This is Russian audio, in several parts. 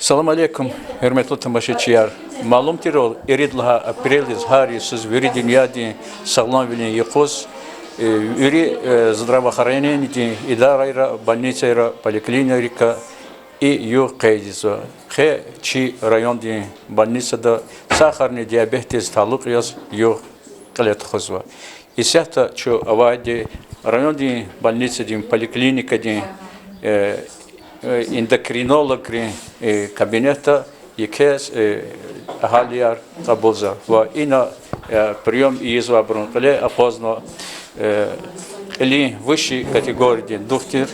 Салам алейкум, hürmetli tamaşaçılar. Malumdur ol, eridlaha apreliz hari siz veri dünyada sağlam bilin yıkız. Veri здравоохранения идарайра, больницайра, поликлиника и ю кайдизо. Хе чи районди больницада сахарный диабетез талук яз ю калет хозва. Исяхта чо авади районди больницади поликлиникади эндокринолог кабинета якез ахалияр кабулза. Ва ина прием изва бронкале опознано или высшей категории доктор,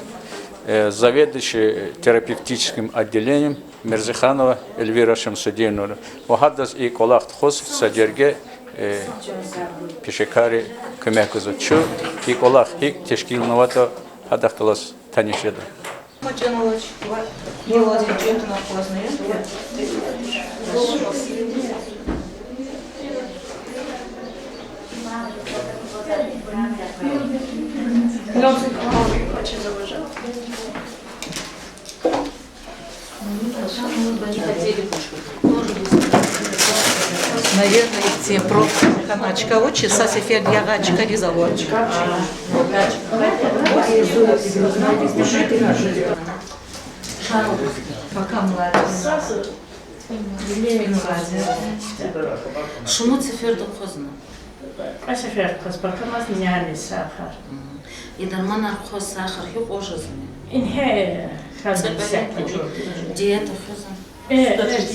заведующий терапевтическим отделением Мирзаханова Эльвира Шамсудиновна. Вахадас и колахт хос садерге пешекари көмекізі чу и колах хик тешкилновато хадахталас танишеда. Наверное, те про каначка очи, сасифер ягачка ризаводчика. Пока младенец. Шуну цифер дохозна. Цифер доhoz, пока маз не сахар. И дарман архоз сахар хи ожазни. Инхе хазан сахар. Диета хозан.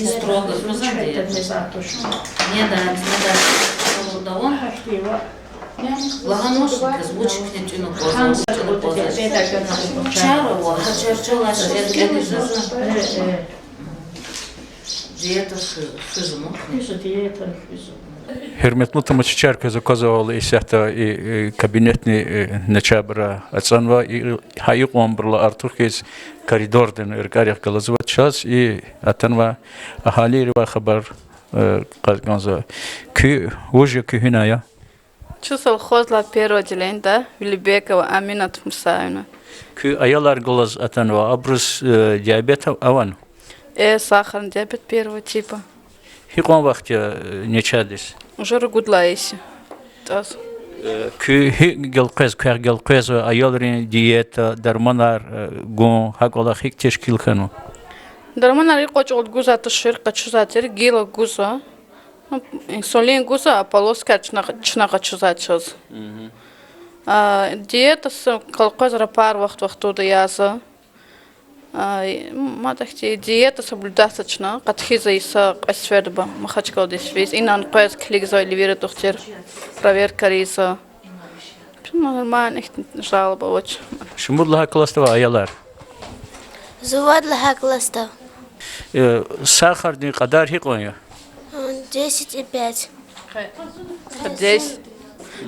Строго хозан диета. Не да, да он. Лаганошник звучит не тюну поза. Чарова, хачарчала шведке жизнь. Диета хозан. Диета хозан. Hürmetli tamaşaçılar kazakozalı isyatta kabinetni neçabra atsanva hayık ombrla artık kes koridordan erkariyak kalazva çaz i atanva ahali va haber kazganza kü hoje kü hünaya Çu совхозла первое отделение, да, Вилибекова Аминат Мусаевна. kü ayalar galaz atanva abrus diyabet avan Сахарный диабет первого типа. hikon vakti neçadis Уже регулируется. kü gelkez ayalrin diyeta darmanar gon hakola hik teşkil kanu Дармана рекоч от гуза то ширка чузатер гила гуза. Инсулин гуза, а полоска чнака чузачоз. Диета с колкозра пар вахтуда яза. Матахти диета соблюдается, катхиза и асферба, махачка десвиз, и на анкоез клигзо или верит доктор, проверка риса. Нормально, их жалоба очень. Шумудла кластова ayalar Зувадла кластов. Сахарный кадар хиконя 10,5.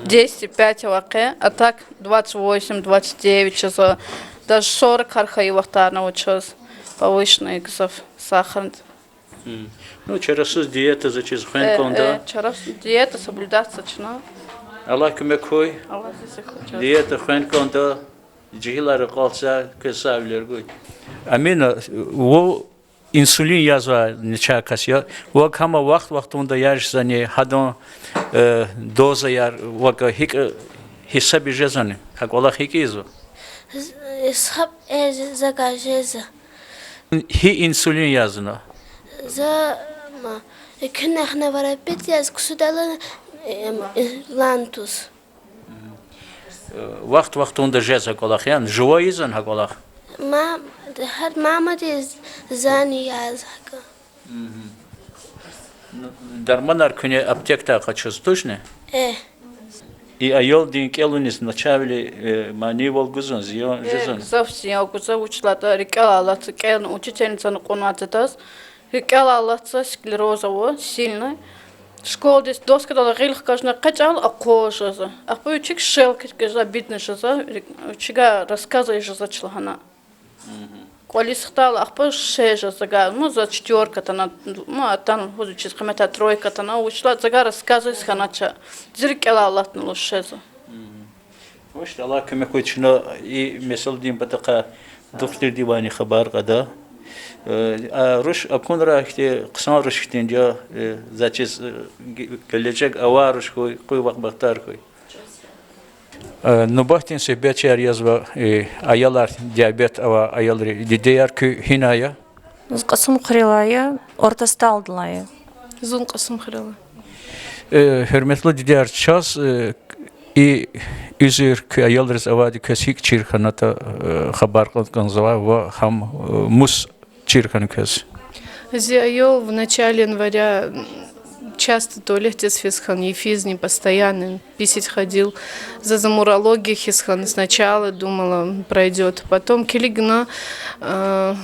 10,5 ваке, а так 28-29 часов. Даже 40 архаивахтар научилась повышенный сахар. Ну, через диета зачем хэнконда? Через диета соблюдаться чна. Allah kömekhoy. Allah sizi хочет. Diyete hэнконда cihilları qalsa kesavler goy. Amina o insulin yazva neçə kasya. O kama vaxtında yarışsani hadon doza yar vaka hik hesab jezani. Как ola hikizo. Исхаб закажеза. Hi insulin yazına. За كنا احنا ورابيت яз кусудала лантус. Vaxtında jeza kolaq yan живой izan ha kolaq. Мама дез зани язака. Дарманар күне аптекта қачыз точно? И айол дин келунис начавили мани волгузон зион жезон. Совсем я куза учила то рекала кен учительница на конватетас. Рекала склерозово сильно. Школа здесь доска дала рилх каждый качал акожа. А по учик шел каждый битный жеза. Учига рассказываешь за члахана. Колись стал, а по шеже зага, ну за четверка то ну там художник комета тройка то учила зага рассказывать ханача. Зеркала латнуло шеже. وش الله كم يكون شنو مثل دين بتقى دكتور ديواني خبر غدا Ruş akunra işte kısa ruş işte diyor zaçız gelecek ava ruş koy baktar koy. Nubahtin sebepçer yazva ayalar diyabet ava ayalları diğer kü hinaya. Qasım qırılaya, ortasında aldılaya. Zun qasım xırılı. Hürmetli diğer çaz üzür kü ayalları avadi kesik çirkanata haber kanzava ve ham mus çirkanı kes. Зиайол в начале января часто туалет физхан, ефиз не постоянный, писать ходил за замурологией хисхан. Сначала думала, пройдет, потом келигна, в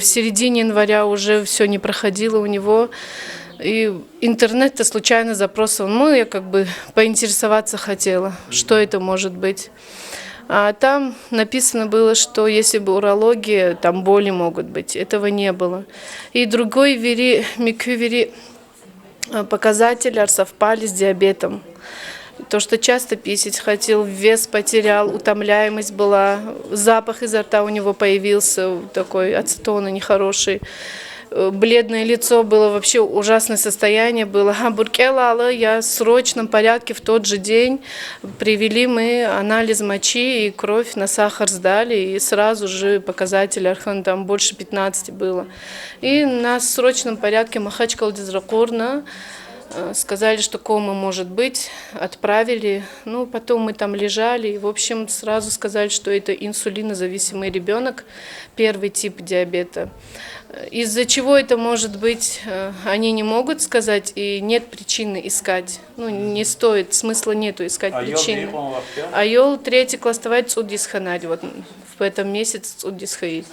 середине января уже все не проходило у него. И интернет-то случайно запросом, я как бы поинтересоваться хотела, что это может быть. А там написано было, что если бы урология, там боли могут быть. Этого не было. И другой миквери показатели совпали с диабетом. То, что часто писать хотел, вес потерял, утомляемость была, запах изо рта у него появился, такой ацетона нехороший. Бледное лицо было, вообще ужасное состояние было. Буркелала я в срочном порядке в тот же день. Привели мы анализ мочи и кровь на сахар сдали. И сразу же показатель архан там больше 15 было. И нас в срочном порядке Махачкал Дизракурна сказали, что кома может быть, отправили. Потом мы там лежали, и, в общем, сразу сказали, что это инсулинозависимый ребенок, первый тип диабета. Из-за чего это может быть, они не могут сказать, и нет причины искать. Не стоит, смысла нету искать причины. Айол третий кластовать цудисханади, вот в этом месяце цудисхаид.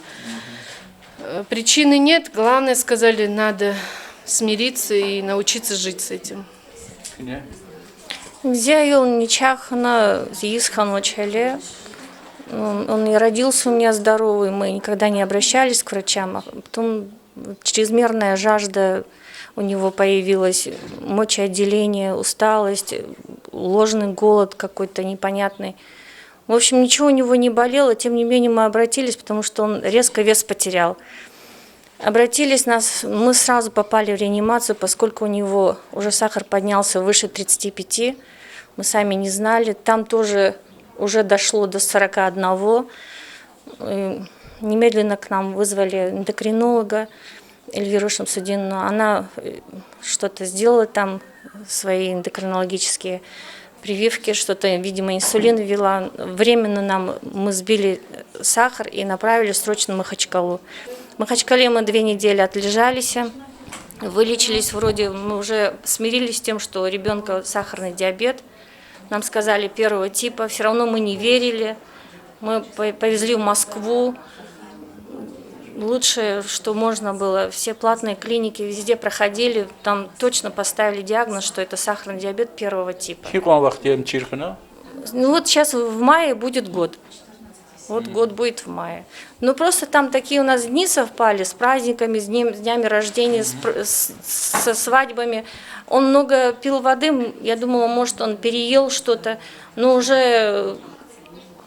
Причины нет, главное, сказали, надо смириться и научиться жить с этим. Зиайол ничахна зисхан очале. Он и родился у меня здоровый, мы никогда не обращались к врачам. Потом чрезмерная жажда у него появилась, мочеотделение, усталость, ложный голод какой-то непонятный. В общем, ничего у него не болело, тем не менее мы обратились, потому что он резко вес потерял. Обратились мы сразу попали в реанимацию, поскольку у него уже сахар поднялся выше 35, мы сами не знали, там тоже уже дошло до 41. Немедленно к нам вызвали эндокринолога Эльвиру Шамсудиновну. Она что-то сделала там, свои эндокринологические прививки, что-то, видимо, инсулин ввела. Временно мы сбили сахар и направили срочно в Махачкалу. В Махачкале мы 2 недели отлежались, вылечились вроде, мы уже смирились с тем, что у ребенка сахарный диабет. Нам сказали 1 типа, все равно мы не верили. Мы повезли в Москву. Лучшее, что можно было, все платные клиники везде проходили, там точно поставили диагноз, что это сахарный диабет 1 типа. Вот сейчас в мае будет год. Вот год будет в мае. Просто там такие у нас дни совпали с праздниками, с днями рождения, со свадьбами. Он много пил воды, я думала, может, он переел что-то, но уже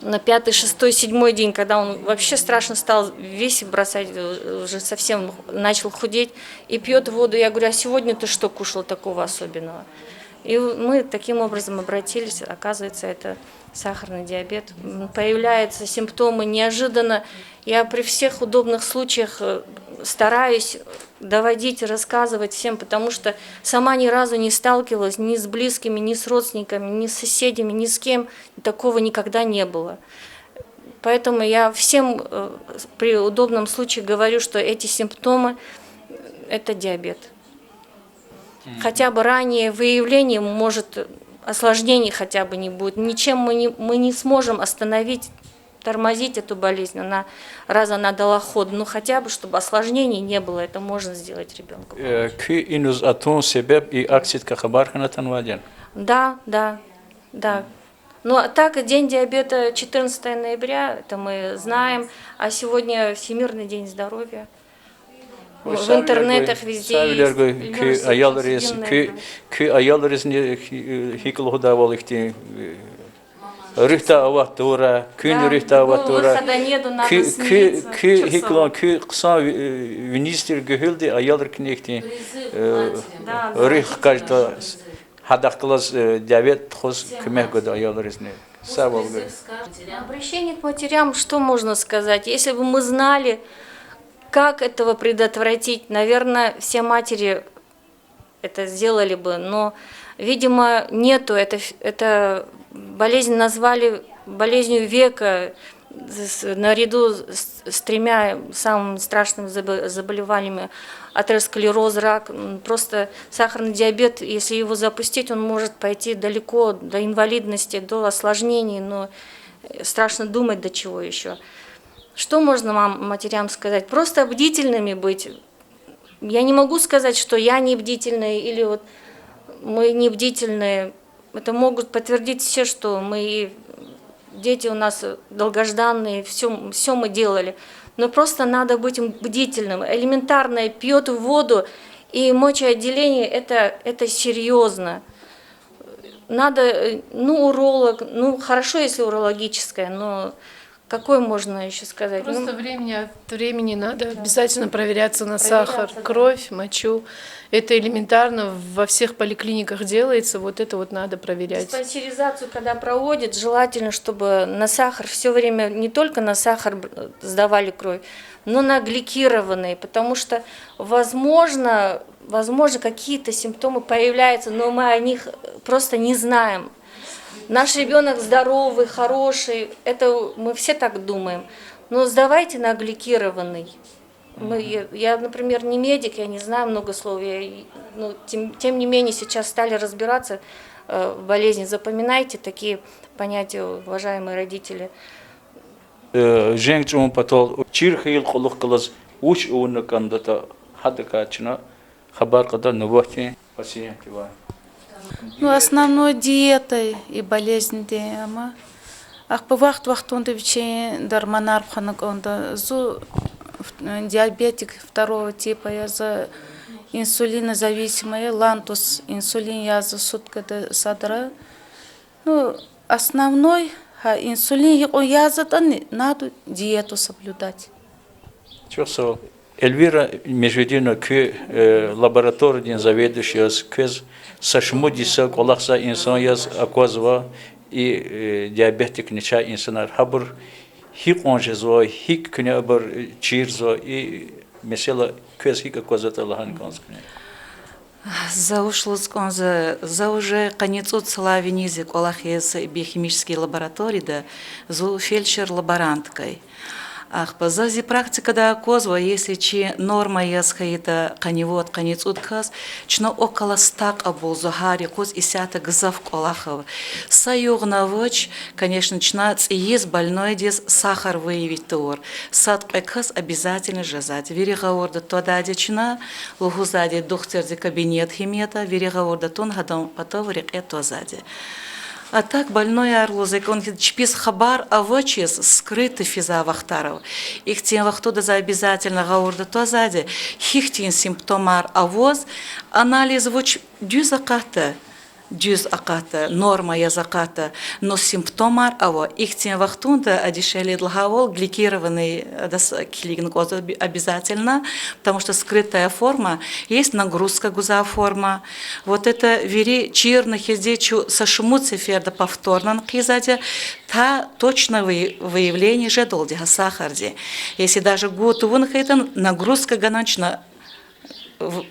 на 5-й, 6-й, 7-й день, когда он вообще страшно стал вес бросать, уже совсем начал худеть, и пьет воду. Я говорю, а сегодня ты что кушал такого особенного? И мы таким образом обратились, оказывается, это сахарный диабет. Появляются симптомы неожиданно. Я при всех удобных случаях стараюсь доводить, рассказывать всем, потому что сама ни разу не сталкивалась ни с близкими, ни с родственниками, ни с соседями, ни с кем. Такого никогда не было. Поэтому я всем при удобном случае говорю, что эти симптомы – это диабет. Хотя бы раннее выявление, может, осложнений хотя бы не будет. Ничем мы не сможем остановить, тормозить эту болезнь, раз она дала ход. Но хотя бы, чтобы осложнений не было, это можно сделать ребенку. Да. А так, день диабета 14 ноября, это мы знаем, а сегодня Всемирный день здоровья. В интернетах везде есть. рихта аватура, күн рихта аватура. Выхода нету, надо смириться. Хиклон, ксан винистер гехилди, аялр кнехти, рих кальта, хадахклас диабет хос кемех года аялр изне. Савал говорит. Обращение к матерям, что можно сказать? Если бы мы знали, как этого предотвратить, наверное, все матери это сделали бы, но, видимо, нету. Это болезнь назвали болезнью века, наряду с 3 самыми страшными заболеваниями: атеросклероз, рак. Просто сахарный диабет, если его запустить, он может пойти далеко, до инвалидности, до осложнений, но страшно думать, до чего еще. Что можно матерям сказать? Просто бдительными быть. Я не могу сказать, что я не бдительная или вот мы не бдительные. Это могут подтвердить все, что мы, дети у нас долгожданные, все мы делали. Но просто надо быть бдительным. Элементарное, пьет воду и мочеотделение, это серьезно. Надо, уролог, хорошо, если урологическое, но какой можно еще сказать? Просто времени от времени надо обязательно проверяться на сахар, кровь, мочу. Это элементарно во всех поликлиниках делается, вот это вот надо проверять. Диспансеризацию, когда проводят, желательно, чтобы на сахар все время, не только на сахар сдавали кровь, но на гликированные, потому что, возможно, какие-то симптомы появляются, но мы о них просто не знаем. Наш ребенок здоровый, хороший, это мы все так думаем, но сдавайте на гликированный. Я, например, не медик, я не знаю многословия, но тем не менее сейчас стали разбираться в болезни. Запоминайте такие понятия, уважаемые родители. Женщин потом чирхил холох класс уч он кандата хадакачна хабар когда новости пациенты ва. Основной диетой и болезнь дема. Ах по вахт он девчей дарманар ханак он диабетик 2 типа, я за инсулинозависимая, лантус, инсулин я за сутка до садра. Основной инсулин я за надо диету соблюдать. Чё Эльвира Межведина к лаборатории заведующая с сашмудиса колахса инсан яз аквазва и диабетик нича инсанар хабр хик онжезва хик княбр чирзва и mesela кез хик аквазата лахан конскне. За ушлыскон за уже конец от славенизи колахес биохимические лаборатории да за фельдшер-лаборанткой. Ах, позази практика да козва, если чи норма ясхаита канивот конец утказ, чно около стак абул захари коз и сята гзав колахов. Саюгнавоч, конечно, чнац и есть больной дез сахар выявить тор. Сад экас обязательно жазать. Веригаорда то дадична, лугузади духтерди кабинет химета, веригаорда тон гадам потоврик это зади. А так больной орлозик, он чпис хабар, а вочес скрытый физа вахтаров. Их тем вахтуда за обязательно гаурда то сзади. Хихтин симптомар авоз, анализ воч дюзаката. Дюз аката, норма язаката, но симптомар аво. Их тем вахтунда одешели длагавол, гликированный клигнгоз обязательно, потому что скрытая форма, есть нагрузка гуза форма. Вот это вери чирных ездечу сашмуциферда повторно кизаде, та точно выявление же долдига сахарди. Если даже год это нагрузка ганочна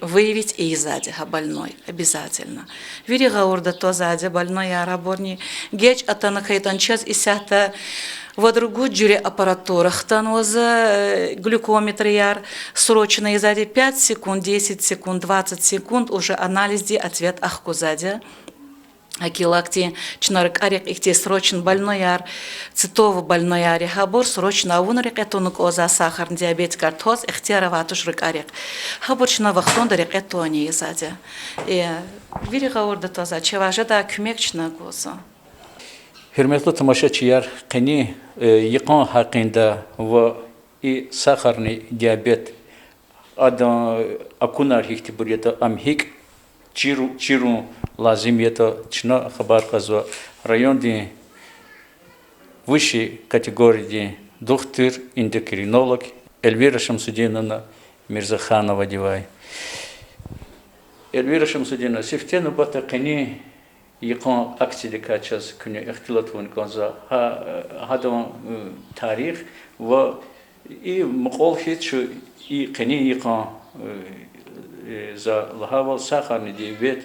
выявить и сзади больной обязательно. Верига орда то сзади больной араборни геч атанахайтан час и сята в другую джуре аппаратура хтаноза глюкометр яр срочно и сзади 5 секунд, 10 секунд, 20 секунд уже анализ ди ответ ахку сзади. Акилакти чнарик арик ихте срочно больной яр цитово больной яр хабор срочно авунрик этонук оза сахар диабетик артоз ихтиараватуш рик арик хаборчна вахтондарик этони езаде и вирига орда тоза чеважеда кумекчна гоза. Hürmetli tamaşaçılar, qani yıkan hakkında ve saharni diyabet adan akunar ihtibariyata amhik çirun lazimiyata çına haber kazva rayon di высшей категории доктор, эндокринолог Эльвира Шамсудиновна Мирзаханова Дивай. Эльвира Шамсудиновна, сифтену батакани يكون أكثر كاتشاس كنا اختلاط ونكونزا هذا تاريخ و إيه مقول هيك شو إيه قني يكون ذا لهذا ساخر ندي بيت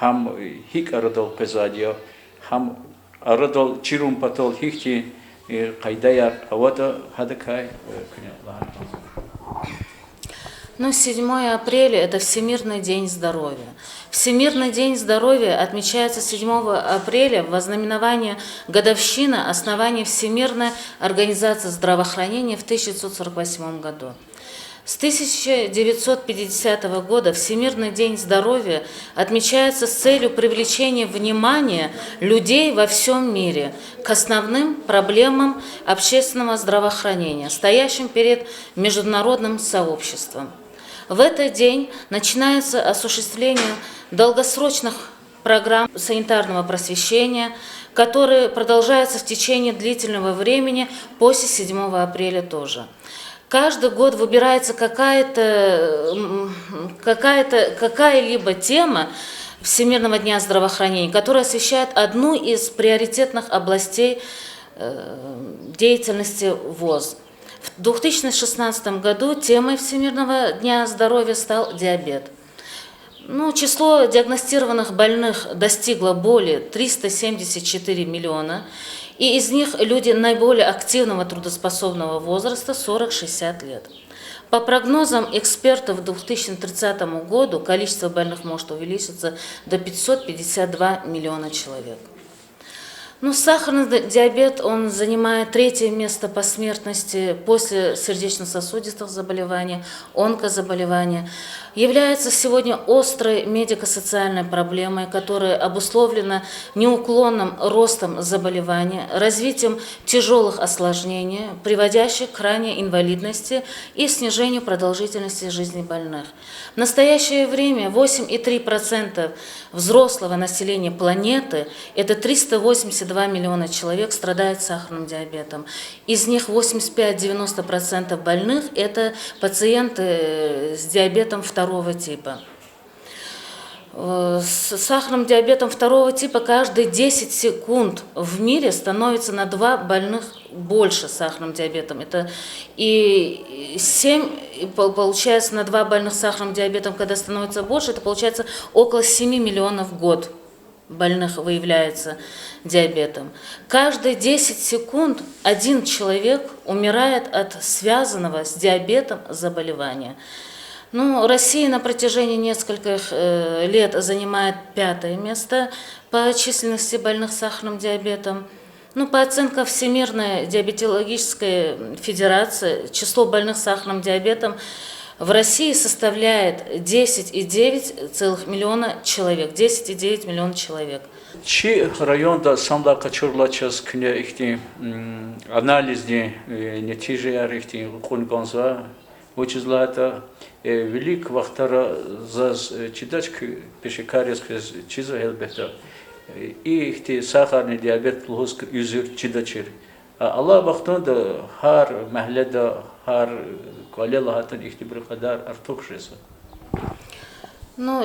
هم هيك أردل قزاديا هم أردل تيرون بطل هيك قيدايا أودا هذا كاي كنا لهذا. Ну, 7 апреля – это Всемирный день здоровья. Всемирный день здоровья отмечается 7 апреля в ознаменование годовщины основания Всемирной организации здравоохранения в 1948 году. С 1950 года Всемирный день здоровья отмечается с целью привлечения внимания людей во всем мире к основным проблемам общественного здравоохранения, стоящим перед международным сообществом. В этот день начинается осуществление долгосрочных программ санитарного просвещения, которые продолжаются в течение длительного времени после 7 апреля тоже. Каждый год выбирается какая-либо тема Всемирного дня здравоохранения, которая освещает одну из приоритетных областей деятельности ВОЗ. В 2016 году темой Всемирного дня здоровья стал диабет. Число диагностированных больных достигло более 374 миллиона, и из них люди наиболее активного трудоспособного возраста 40-60 лет. По прогнозам экспертов к 2030 году количество больных может увеличиться до 552 миллиона человек. Сахарный диабет, он занимает 3-е место по смертности после сердечно-сосудистых заболеваний, онкозаболеваний. Является сегодня острой медико-социальной проблемой, которая обусловлена неуклонным ростом заболевания, развитием тяжелых осложнений, приводящих к ранней инвалидности и снижению продолжительности жизни больных. В настоящее время 8,3% взрослого населения планеты, это 382 миллиона человек, страдают сахарным диабетом. Из них 85-90% больных – это пациенты с диабетом 2-го типа. С сахарным диабетом 2-го типа каждые 10 секунд в мире становится на 2 больных больше сахарным диабетом. Это и 7, получается, на 2 больных сахарным диабетом, когда становится больше, это получается около 7 миллионов в год больных выявляется диабетом. Каждые 10 секунд один человек умирает от связанного с диабетом заболевания. Россия на протяжении нескольких лет занимает 5-е место по численности больных сахарным диабетом. По оценкам Всемирной диабетологической федерации, число больных сахарным диабетом в России составляет 10,9 миллиона человек. 10,9 миллиона человек. Чи районда самда качурлачас кне ихти анализни нетижеяр ихти кунгонза вычислата велик вахтара за чидачк пешекариск чиза элбета и ихти сахарный диабет плохоск юзер чидачир. Allah вахтонда хар махледа хар квалелахатан ихти брикадар артукшеса.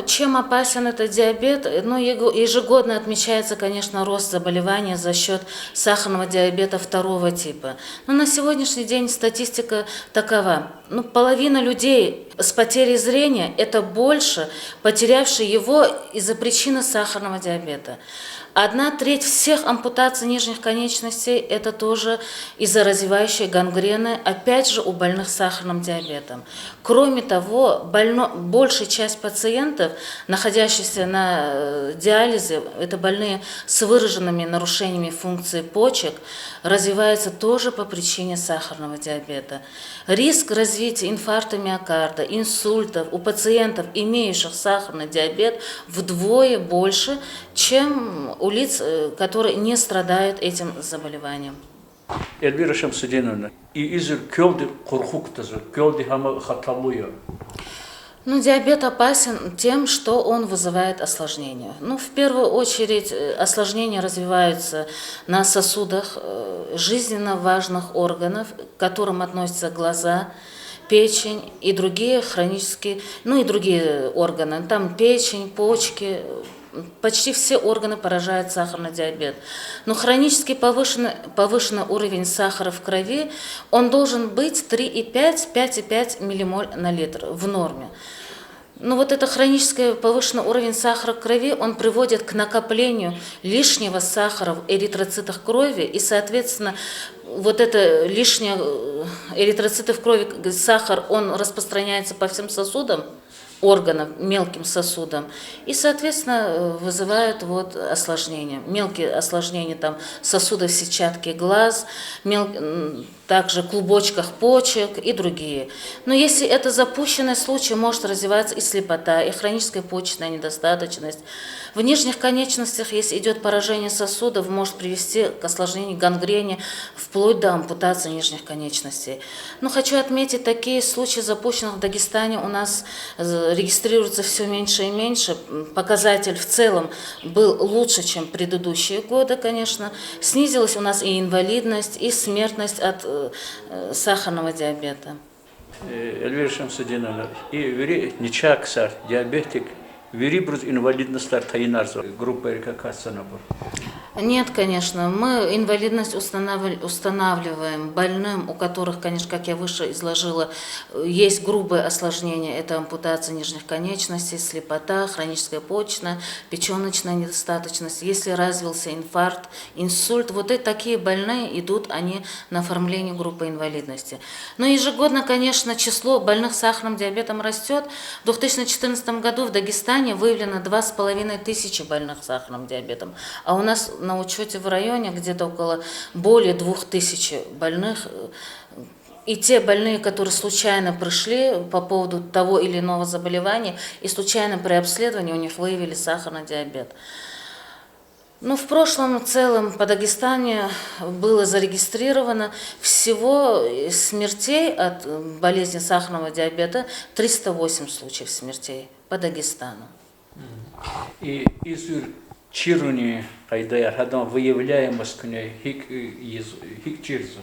Чем опасен этот диабет? Ежегодно отмечается, конечно, рост заболевания за счет сахарного диабета 2-го типа. Но на сегодняшний день статистика такова. Половина людей с потерей зрения – это больше потерявшие его из-за причины сахарного диабета. 1/3 всех ампутаций нижних конечностей – это тоже из-за развивающей гангрены, опять же у больных сахарным диабетом. Кроме того, большая часть пациентов, находящихся на диализе, это больные с выраженными нарушениями функции почек, развиваются тоже по причине сахарного диабета. Риск развития инфаркта миокарда, инсультов у пациентов, имеющих сахарный диабет, вдвое больше, чем у лиц, которые не страдают этим заболеванием. Эльвира Шамсудиновна, и из кёлды курхуктазы, кёлды хама хаталуя. Ну, диабет опасен тем, что он вызывает осложнения. Ну, в первую очередь, осложнения развиваются на сосудах жизненно важных органов, к которым относятся глаза, печень и другие хронические, ну и другие органы. Там печень, почки, почти все органы поражает сахарный диабет. Но хронически повышенный уровень сахара в крови, он должен быть 3,5-5,5 миллимоль на литр в норме. Но вот это хронический повышенный уровень сахара в крови, он приводит к накоплению лишнего сахара в эритроцитах крови, и, соответственно, вот это лишнее эритроциты в крови, сахар, он распространяется по всем сосудам, органам, мелким сосудам, и, соответственно, вызывают вот осложнения. Мелкие осложнения там сосудов сетчатки глаз, также клубочках почек и другие. Но если это запущенный случай, может развиваться и слепота, и хроническая почечная недостаточность. В нижних конечностях, если идет поражение сосудов, может привести к осложнению гангрене, вплоть до ампутации нижних конечностей. Но хочу отметить, такие случаи, запущенных в Дагестане, у нас регистрируется все меньше и меньше. Показатель в целом был лучше, чем предыдущие годы, конечно. Снизилась у нас и инвалидность, и смертность от сахарного диабета. Эльвира Шамсудиновна, и вери ничаксар, диабетик, вери брус инвалидностар тайнарзо, группа рекакасана. Нет, конечно, мы инвалидность устанавливаем больным, у которых, конечно, как я выше изложила, есть грубые осложнения, это ампутация нижних конечностей, слепота, хроническая почечная, печеночная недостаточность. Если развился инфаркт, инсульт, вот и такие больные идут они на оформление группы инвалидности. Но ежегодно, конечно, число больных сахарным диабетом растет. В 2014 году в Дагестане выявлено 2500 больных сахарным диабетом, а у нас на учете в районе где-то около более 2000 больных. И те больные, которые случайно пришли по поводу того или иного заболевания, и случайно при обследовании у них выявили сахарный диабет. Ну, в прошлом в целом по Дагестане было зарегистрировано всего смертей от болезни сахарного диабета 308 случаев смертей по Дагестану. И из Чируни, когда я выявляемость хик чирзу.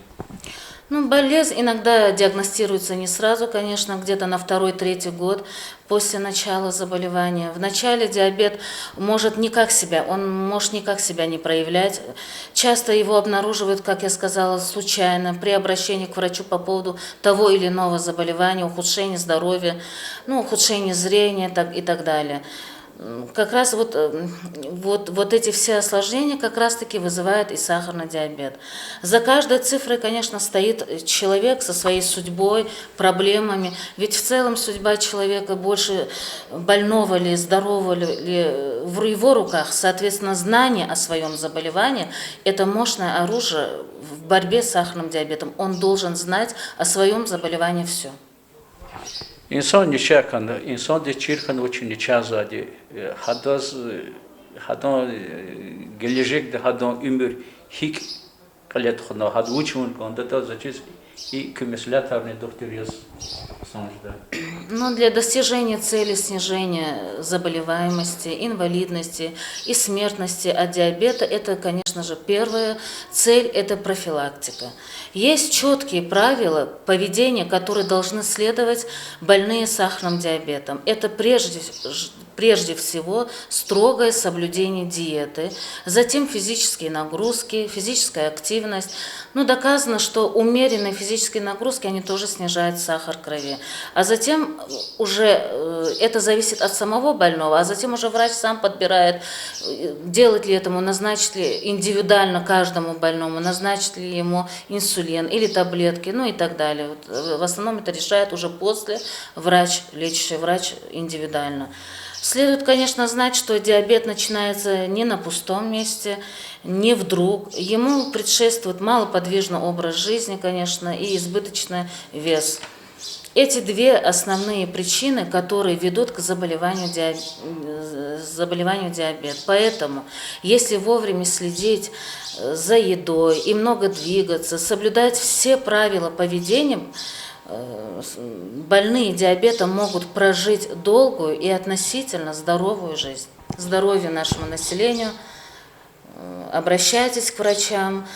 Ну, болезнь иногда диагностируется не сразу, конечно, где-то на 2-3 год после начала заболевания. В начале диабет может никак себя не проявлять. Часто его обнаруживают, как я сказала, случайно, при обращении к врачу по поводу того или иного заболевания, ухудшения здоровья, ну, ухудшения зрения и так далее. Как раз вот эти все осложнения как раз-таки вызывают и сахарный диабет. За каждой цифрой, конечно, стоит человек со своей судьбой, проблемами. Ведь в целом судьба человека больше больного ли, здорового ли в его руках. Соответственно, знание о своем заболевании – это мощное оружие в борьбе с сахарным диабетом. Он должен знать о своем заболевании все. İnsan nişakanda, insan de çirkin uçun nişazadi, hadan gelecek de hadan ömür hik kalet khna had uçun konda da zaçis и кумислятарный доктор яз санжда. Но для достижения цели снижения заболеваемости, инвалидности и смертности от диабета, это, конечно же, первая цель – это профилактика. Есть четкие правила поведения, которые должны следовать больные сахарным диабетом. Это прежде всего строгое соблюдение диеты, затем физические нагрузки, физическая активность. Но доказано, что умеренные физические нагрузки, они тоже снижают сахар в крови. А затем уже это зависит от самого больного, а затем уже врач сам подбирает, делать ли этому, назначить ли индивидуально каждому больному, назначить ли ему инсулин или таблетки, ну и так далее. Вот, в основном это решает уже после врач, лечащий врач индивидуально. Следует, конечно, знать, что диабет начинается не на пустом месте, не вдруг. Ему предшествует малоподвижный образ жизни, конечно, и избыточный вес. Эти две основные причины, которые ведут к заболеванию диабета. Поэтому, если вовремя следить за едой и много двигаться, соблюдать все правила поведения, больные диабетом могут прожить долгую и относительно здоровую жизнь. Здоровье нашему населению. Обращайтесь к врачам,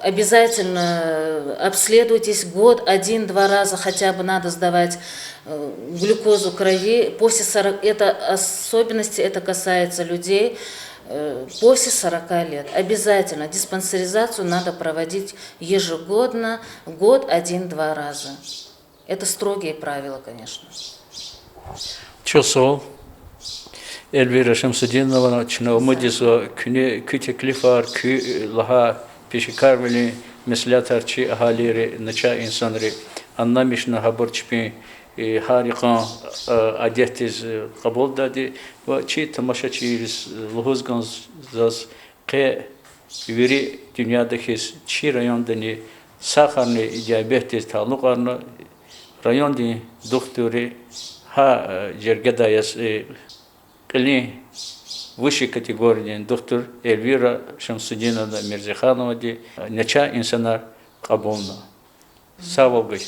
обязательно обследуйтесь год, 1-2 раза хотя бы надо сдавать глюкозу крови. После 40, это особенности, это касается людей после 40 лет. Обязательно диспансеризацию надо проводить ежегодно, год 1-2 раза. Это строгие правила, конечно. Чосол. Elvira Şemsuddinova çınavmıdızı kü teklifar kü laha peşikarveli mesletarçı ahaleri naça insanları anlamışna haberçpi harika adetiz kabul dadi ve çi tamaşaçıyız luhuzgans zas ke veri dünyadaki çi rayondani sakarni diabetes talukarna rayondi doktori ha cergedayas Кли высшей категории доктор Эльвира Шамсудиновна Мирзиханова нача инсана кабулна. Саволгай.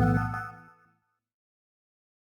Thank you.